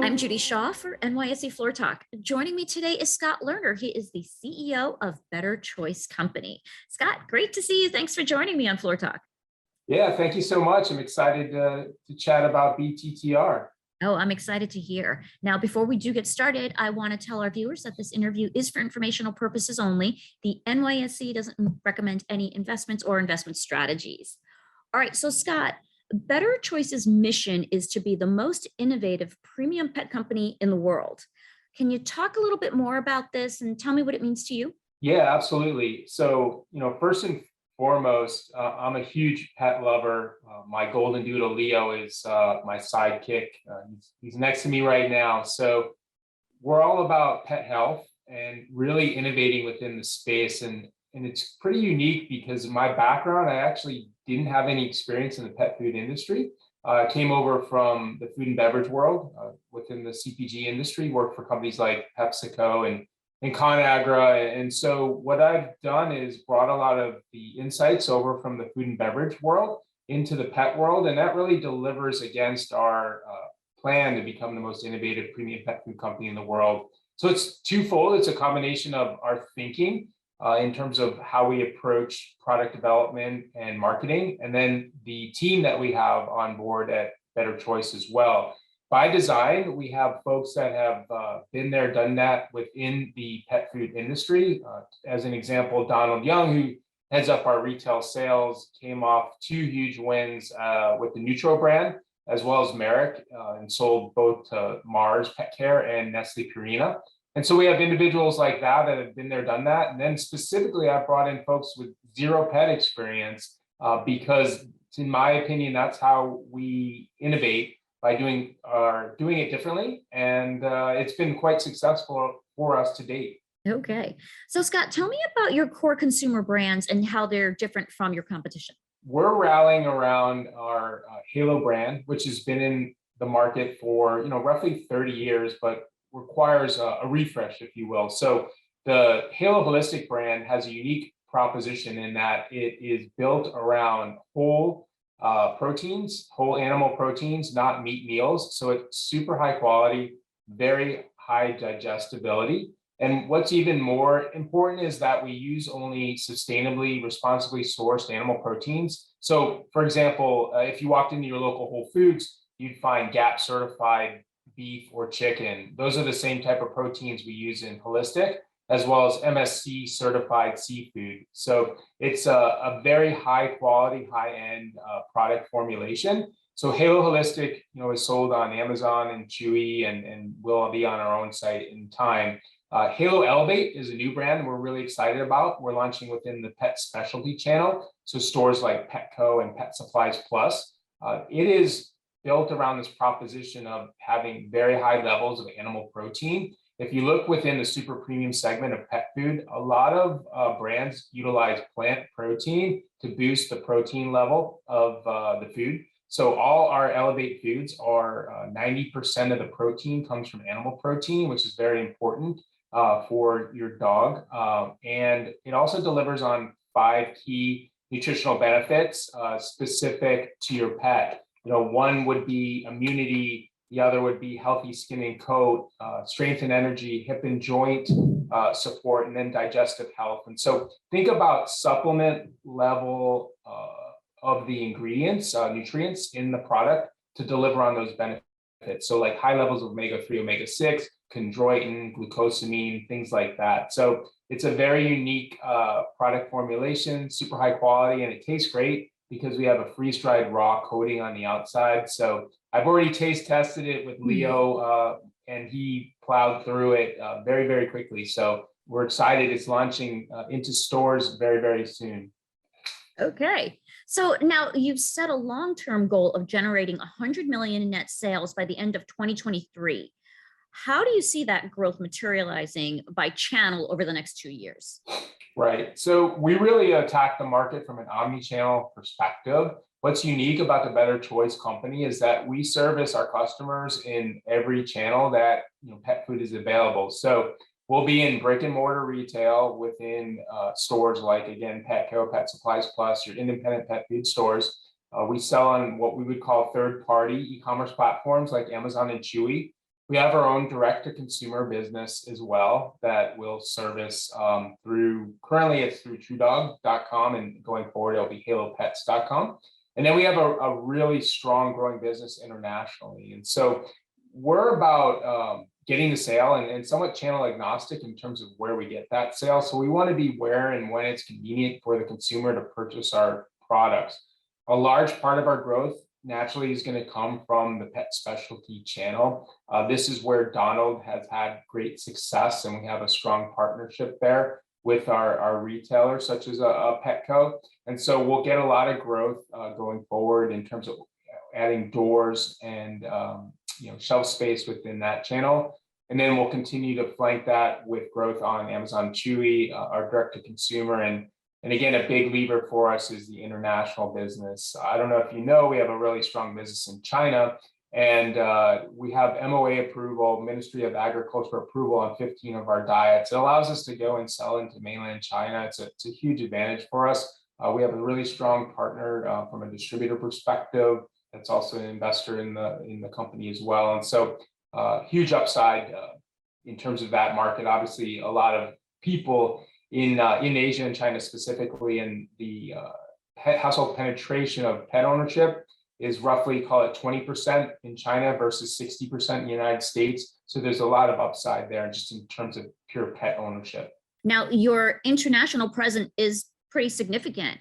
I'm Judy Shaw for NYSE Floor Talk. Joining me today is Scott Lerner. He is the CEO of Better Choice Company. Scott, great to see you. Thanks for joining me on Floor Talk. Yeah, thank you so much. I'm excited to chat about BTTR. Oh, I'm excited to hear. Now, before we do get started, I want to tell our viewers that this interview is for informational purposes only. The NYSE doesn't recommend any investments or investment strategies. All right, so Scott, Better Choice's mission is to be the most innovative premium pet company in the world. Can you talk a little bit more about this and tell me what it means to you? Yeah, absolutely. So, first and foremost, I'm a huge pet lover. My golden doodle Leo is my sidekick. He's next to me right now. So we're all about pet health and really innovating within the space. And it's pretty unique because of my background, I actually didn't have any experience in the pet food industry. I came over from the food and beverage world within the CPG industry, worked for companies like PepsiCo and ConAgra. And so what I've done is brought a lot of the insights over from the food and beverage world into the pet world. And that really delivers against our plan to become the most innovative premium pet food company in the world. So it's twofold. It's a combination of our thinking in terms of how we approach product development and marketing, and then the team that we have on board at Better Choice as well. By design, we have folks that have been there, done that within the pet food industry. As an example, Donald Young, who heads up our retail sales, came off two huge wins with the Neutro brand, as well as Merrick, and sold both to Mars Pet Care and Nestle Purina. And so we have individuals like that have been there, done that. And then specifically, I've brought in folks with zero pet experience because, in my opinion, that's how we innovate, by doing it differently. And it's been quite successful for us to date. Okay. So Scott, tell me about your core consumer brands and how they're different from your competition. We're rallying around our Halo brand, which has been in the market for roughly 30 years, but requires a refresh, if you will. So the Halo Holistic brand has a unique proposition in that it is built around whole proteins, whole animal proteins, not meat meals. So it's super high quality, very high digestibility. And what's even more important is that we use only sustainably, responsibly sourced animal proteins. So for example, if you walked into your local Whole Foods, you'd find GAP certified beef or chicken. Those are the same type of proteins we use in Holistic, as well as MSC certified seafood. So it's a very high quality, high end product formulation. So Halo Holistic, is sold on Amazon and Chewy, and will be on our own site in time. Halo Elevate is a new brand we're really excited about. We're launching within the pet specialty channel, so stores like Petco and Pet Supplies Plus. It is built around this proposition of having very high levels of animal protein. If you look within the super premium segment of pet food, a lot of brands utilize plant protein to boost the protein level of the food. So all our Elevate foods are 90% of the protein comes from animal protein, which is very important for your dog. And it also delivers on 5 key nutritional benefits specific to your pet. One would be immunity, the other would be healthy skin and coat, strength and energy, hip and joint support, and then digestive health. And so think about supplement level of the ingredients, nutrients in the product to deliver on those benefits. So like high levels of omega-3, omega-6, chondroitin, glucosamine, things like that. So it's a very unique product formulation, super high quality, and it tastes great because we have a freeze-dried raw coating on the outside. So I've already taste tested it with Leo, and he plowed through it very, very quickly. So we're excited. It's launching into stores very, very soon. Okay. So now you've set a long-term goal of generating 100 million in net sales by the end of 2023. How do you see that growth materializing by channel over the next 2 years? Right. So we really attack the market from an omnichannel perspective. What's unique about the Better Choice company is that we service our customers in every channel that pet food is available. So we'll be in brick and mortar retail within stores like, again, Petco, Pet Supplies Plus, your independent pet food stores. We sell on what we would call third-party e-commerce platforms like Amazon and Chewy. We have our own direct-to-consumer business as well that will service currently it's through TrueDog.com, and going forward it'll be halopets.com. And then we have a really strong growing business internationally. And so we're about getting the sale and somewhat channel agnostic in terms of where we get that sale. So we want to be where and when it's convenient for the consumer to purchase our products. A large part of our growth naturally is going to come from the pet specialty channel. This is where Donald has had great success, and we have a strong partnership there with our retailers, such as a Petco. And so we'll get a lot of growth going forward in terms of adding doors and shelf space within that channel. And then we'll continue to flank that with growth on Amazon Chewy, our direct-to-consumer. And again, a big lever for us is the international business. I don't know if you know, we have a really strong business in China, and we have MOA approval, Ministry of Agriculture approval on 15 of our diets. It allows us to go and sell into mainland China. It's a huge advantage for us. We have a really strong partner from a distributor perspective that's also an investor in the company as well. And so huge upside in terms of that market. Obviously, a lot of people in Asia and China specifically, and the household penetration of pet ownership is roughly, call it 20% in China versus 60% in the United States. So there's a lot of upside there just in terms of pure pet ownership. Now, your international presence is pretty significant.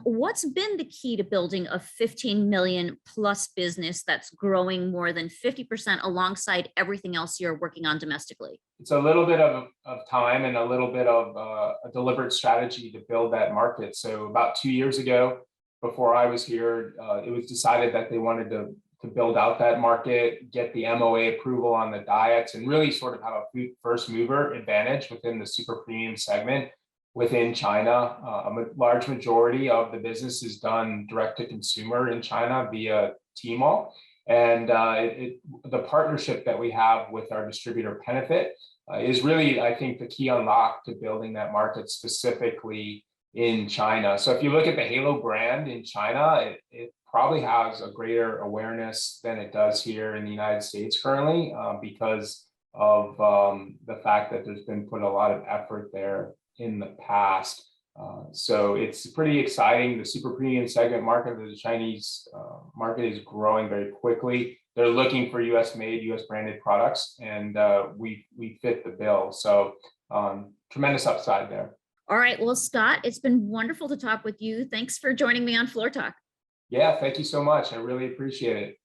What's been the key to building a 15 million plus business that's growing more than 50% alongside everything else you're working on domestically? It's a little bit of time and a little bit of a deliberate strategy to build that market. So about 2 years ago, before I was here, it was decided that they wanted to build out that market, get the MOA approval on the diets, and really sort of have a first mover advantage within the super premium segment. Within China, a large majority of the business is done direct to consumer in China via Tmall. And the partnership that we have with our distributor Benefit is really, I think, the key unlock to building that market specifically in China. So if you look at the Halo brand in China, it probably has a greater awareness than it does here in the United States currently because of the fact that there's been put a lot of effort there in the past. So it's pretty exciting. The super premium segment market of the Chinese market is growing very quickly. They're looking for US made, US branded products, and we fit the bill. So tremendous upside there. All right. Well, Scott, it's been wonderful to talk with you. Thanks for joining me on Floor Talk. Yeah, thank you so much. I really appreciate it.